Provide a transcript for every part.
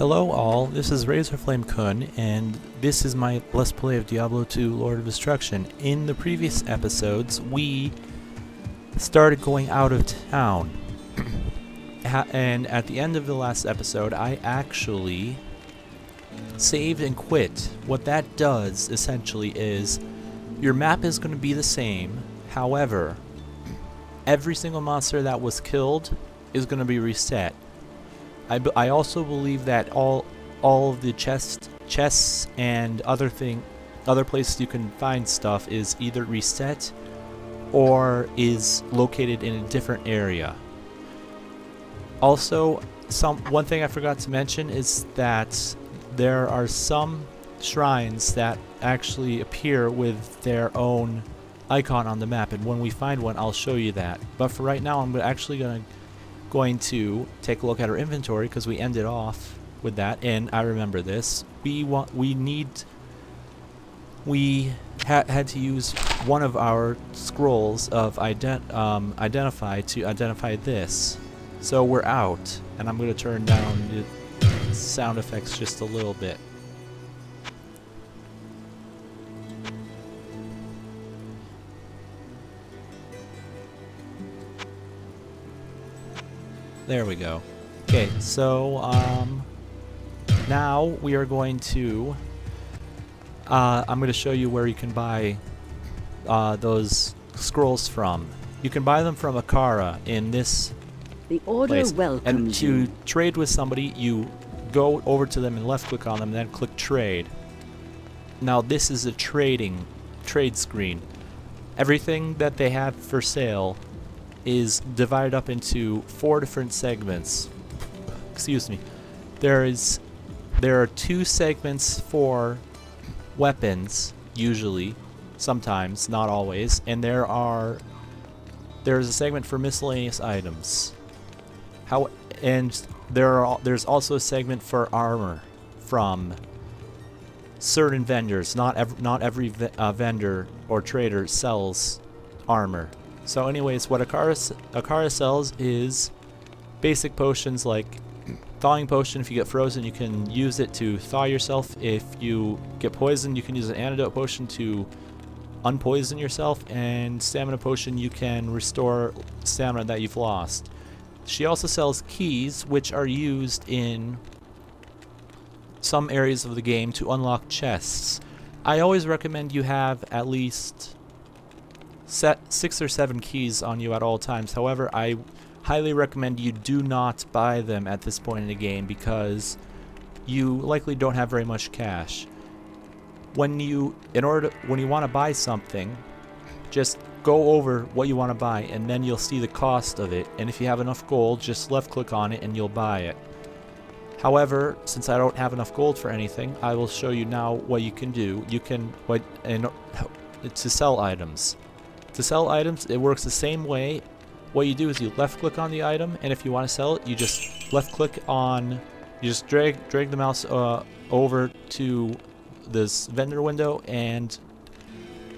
Hello all, this is Razorflamekun, and this is my Let's Play of Diablo II Lord of Destruction. In the previous episodes, we started going out of town. And at the end of the last episode, I actually saved and quit. What that does, essentially, is your map is going to be the same. However, every single monster that was killed is going to be reset. I also believe that all of the chests and other places you can find stuff is either reset or is located in a different area. Also, one thing I forgot to mention is that there are some shrines that actually appear with their own icon on the map, and when we find one, I'll show you that. But for right now, I'm actually going to take a look at our inventory because we ended off with that, and I remember this. We had to use one of our scrolls of identify to identify this. So we're out, and I'm going to turn down the sound effects just a little bit. There we go. Okay, so now we are going to I'm going to show you where you can buy those scrolls from. You can buy them from Akara in this place. And to trade with somebody, you go over to them and left click on them, and then click trade. Now this is a trade screen. Everything that they have for sale is divided up into 4 different segments. Excuse me. There are 2 segments for weapons, usually, sometimes, not always, and there's a segment for miscellaneous items. There's also a segment for armor from certain vendors. Not every vendor or trader sells armor. So anyways, what Akara sells is basic potions like thawing potion. If you get frozen, you can use it to thaw yourself. If you get poisoned, you can use an antidote potion to unpoison yourself, and stamina potion, you can restore stamina that you've lost. She also sells keys, which are used in some areas of the game to unlock chests. I always recommend you have at least 6 or 7 keys on you at all times. However, I highly recommend you do not buy them at this point in the game because you likely don't have very much cash. When you want to buy something, just go over what you want to buy, and then you'll see the cost of it, and if you have enough gold, just left click on it and you'll buy it. However, since I don't have enough gold for anything, I will show you now what you can do. To sell items. To sell items, it works the same way. What you do is you left click on the item, and if you want to sell it, you just left click on, you just drag the mouse over to this vendor window and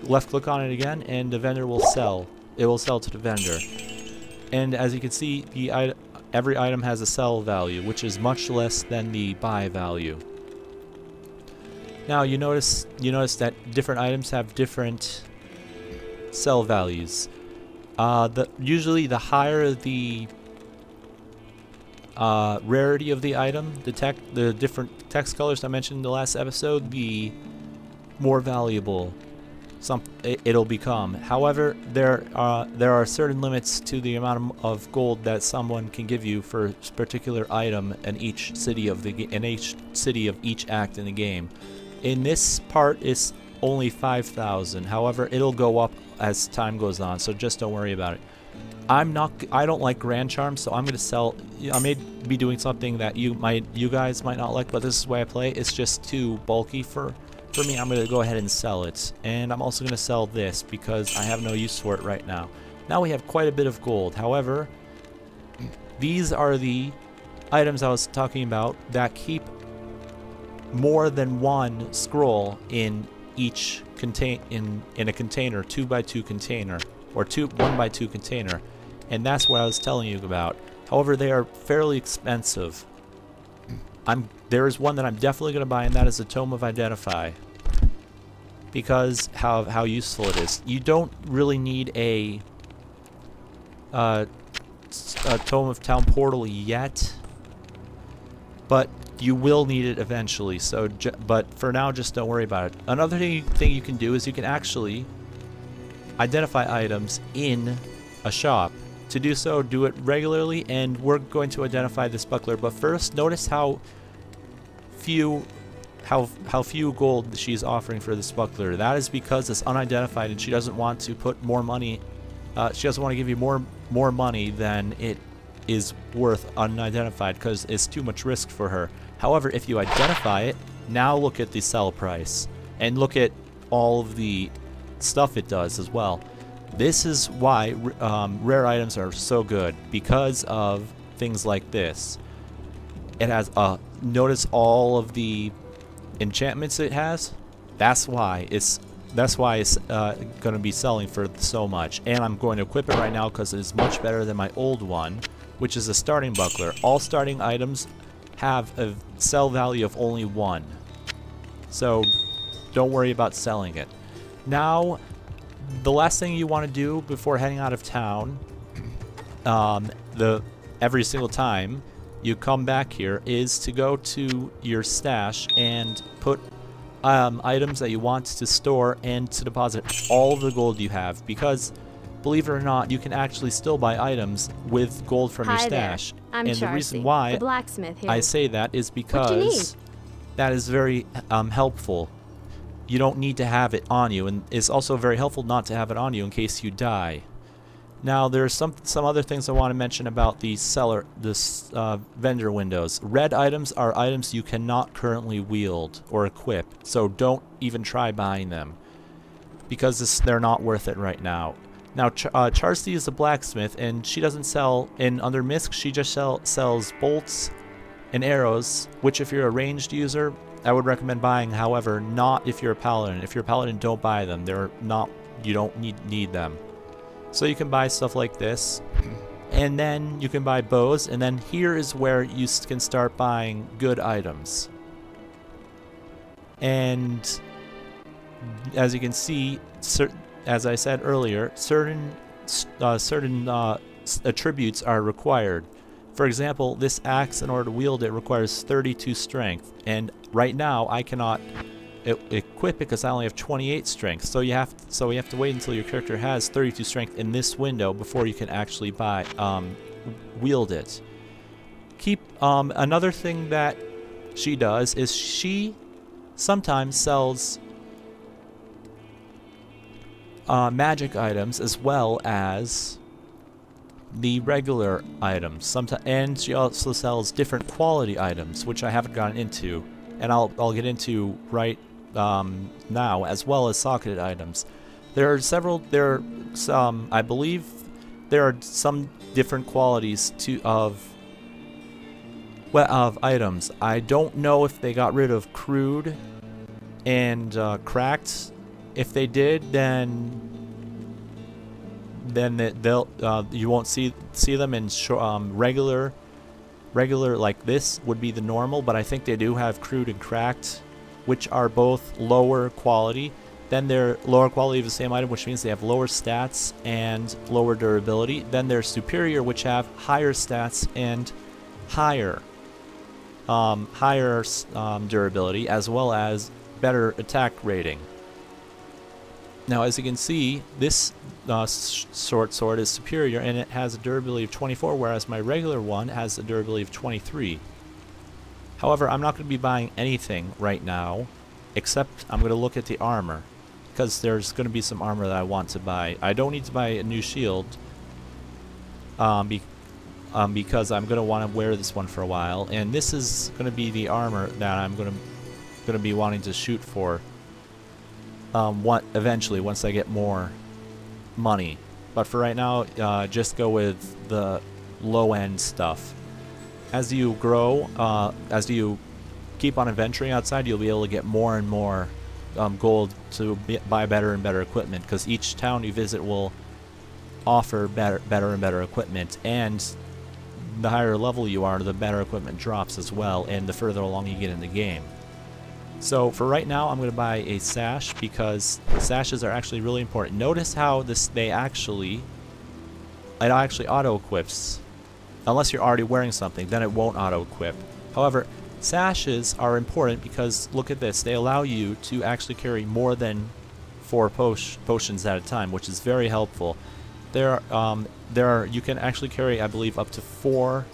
left click on it again, and the vendor will sell. It will sell to the vendor. And as you can see, every item has a sell value, which is much less than the buy value. Now you notice that different items have different sell values. Usually the higher the rarity of the item, the different text colors I mentioned in the last episode, the more valuable it'll become. However, there are certain limits to the amount of gold that someone can give you for a particular item in each city of each act in the game. In this part, it's only 5,000. However, it'll go up as time goes on, so just don't worry about it. I don't like Grand Charms, so I'm gonna sell. I may be doing something that you guys might not like, but this is the way I play. It's just too bulky for me. I'm gonna go ahead and sell it, and I'm also gonna sell this because I have no use for it right now. Now we have quite a bit of gold. However, these are the items I was talking about that keep more than one scroll in each in a container, 2x2 container, or 1x2 container, and that's what I was telling you about. However, they are fairly expensive. there is one that I'm definitely going to buy, and that is the Tome of Identify. Because how useful it is. You don't really need a Tome of Town Portal yet, but you will need it eventually. So, but for now, just don't worry about it. Another thing you can do is you can actually identify items in a shop. To do so, do it regularly, and we're going to identify this buckler. But first, notice how few gold she's offering for this buckler. That is because it's unidentified, and she doesn't want to put more money. She doesn't want to give you more money than it is worth unidentified, because it's too much risk for her. However, if you identify it, now look at the sell price and look at all of the stuff it does as well. This is why rare items are so good, because of things like this. It has notice all of the enchantments it has. That's why it's going to be selling for so much. And I'm going to equip it right now because it is much better than my old one, which is a starting buckler. All starting items have a sell value of only 1, so don't worry about selling it. Now, the last thing you want to do before heading out of town, every single time you come back here, is to go to your stash and put items that you want to store and to deposit all the gold you have, because believe it or not, you can actually still buy items with gold from your stash. I'm and Charcy, the reason why the blacksmith here. I say that is because that is very helpful. You don't need to have it on you, and it's also very helpful not to have it on you in case you die. Now, there's some other things I want to mention about the vendor windows. Red items are items you cannot currently wield or equip, so don't even try buying them, because they're not worth it right now. Now, Charcy is a blacksmith, and she doesn't sell under Misk. She just sells bolts and arrows, which if you're a ranged user, I would recommend buying. However, not if you're a paladin. If you're a paladin, don't buy them. They're not. You don't need them. So you can buy stuff like this, and then you can buy bows, and then here is where you can start buying good items. And as you can see, as I said earlier, certain attributes are required. For example, this axe, in order to wield it, requires 32 strength, and right now I cannot equip it because I only have 28 strength. So you have to wait until your character has 32 strength in this window before you can actually wield it. Another thing that she does is she sometimes sells magic items as well as the regular items. And she also sells different quality items, which I haven't gotten into, and I'll get into right now, as well as socketed items. I believe there are some different qualities of items. I don't know if they got rid of crude and cracked. If they did, then you won't see them in regular like this would be the normal, but I think they do have crude and cracked, which are both lower quality. Then they're lower quality of the same item, which means they have lower stats and lower durability. Then they're superior, which have higher stats and higher durability, as well as better attack rating. Now, as you can see, this short sword is superior, and it has a durability of 24, whereas my regular one has a durability of 23. However, I'm not going to be buying anything right now, except I'm going to look at the armor, because there's going to be some armor that I want to buy. I don't need to buy a new shield, because I'm going to want to wear this one for a while, and this is going to be the armor that I'm going to be wanting to shoot for. Eventually, once I get more money. But for right now, just go with the low-end stuff. As you grow, as you keep on adventuring outside, you'll be able to get more and more gold to buy better and better equipment, because each town you visit will offer better and better equipment, and the higher level you are, the better equipment drops as well, and the further along you get in the game. So for right now, I'm going to buy a sash because sashes are actually really important. Notice how it actually auto-equips. Unless you're already wearing something, then it won't auto-equip. However, sashes are important because, look at this, they allow you to actually carry more than 4 potions at a time, which is very helpful. You can actually carry, I believe, up to four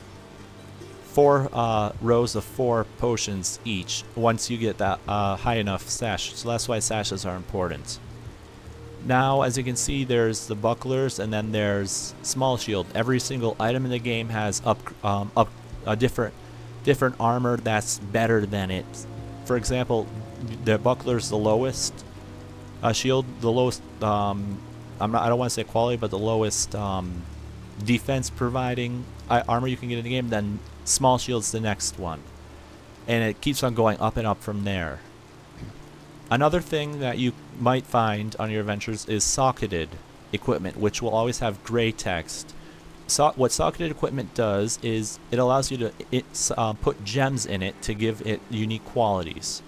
rows of 4 potions each once you get that high enough sash. So that's why sashes are important. Now, as you can see, there's the bucklers, and then there's small shield. Every single item in the game has a different armor that's better than it. For example, the buckler's the lowest shield, the lowest. I don't want to say quality, but the lowest defense providing armor you can get in the game. Then small shield's the next one, and it keeps on going up and up from there. Another thing that you might find on your adventures is socketed equipment, which will always have gray text. What socketed equipment does is it allows you to put gems in it to give it unique qualities.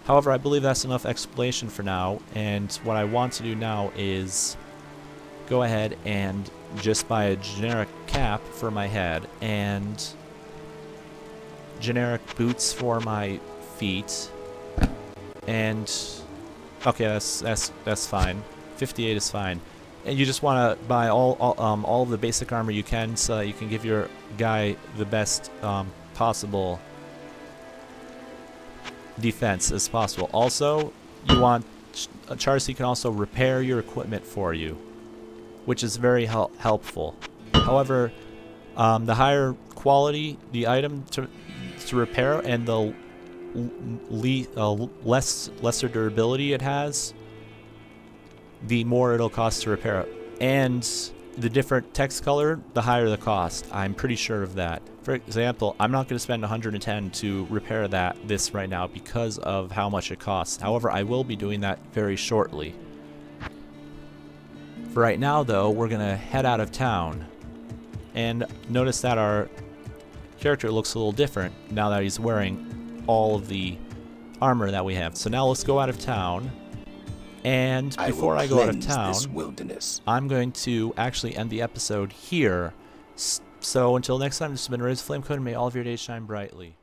However, I believe that's enough explanation for now, and what I want to do now is go ahead and just buy a generic cap for my head and generic boots for my feet. And okay, that's fine. 58 is fine. And you just want to buy all of the basic armor you can, so that you can give your guy the best possible defense as possible. Also, you want Charcy can also repair your equipment for you, which is very helpful. However, the higher quality the item to repair and the lesser durability it has, the more it'll cost to repair it. And the different text color, the higher the cost. I'm pretty sure of that. For example, I'm not going to spend 110 to repair this right now because of how much it costs. However, I will be doing that very shortly. For right now, though, we're going to head out of town. And notice that our character looks a little different now that he's wearing all of the armor that we have. So now let's go out of town. And before I go out of town, I'm going to actually end the episode here. So until next time, this has been Razorflamekun. May all of your days shine brightly.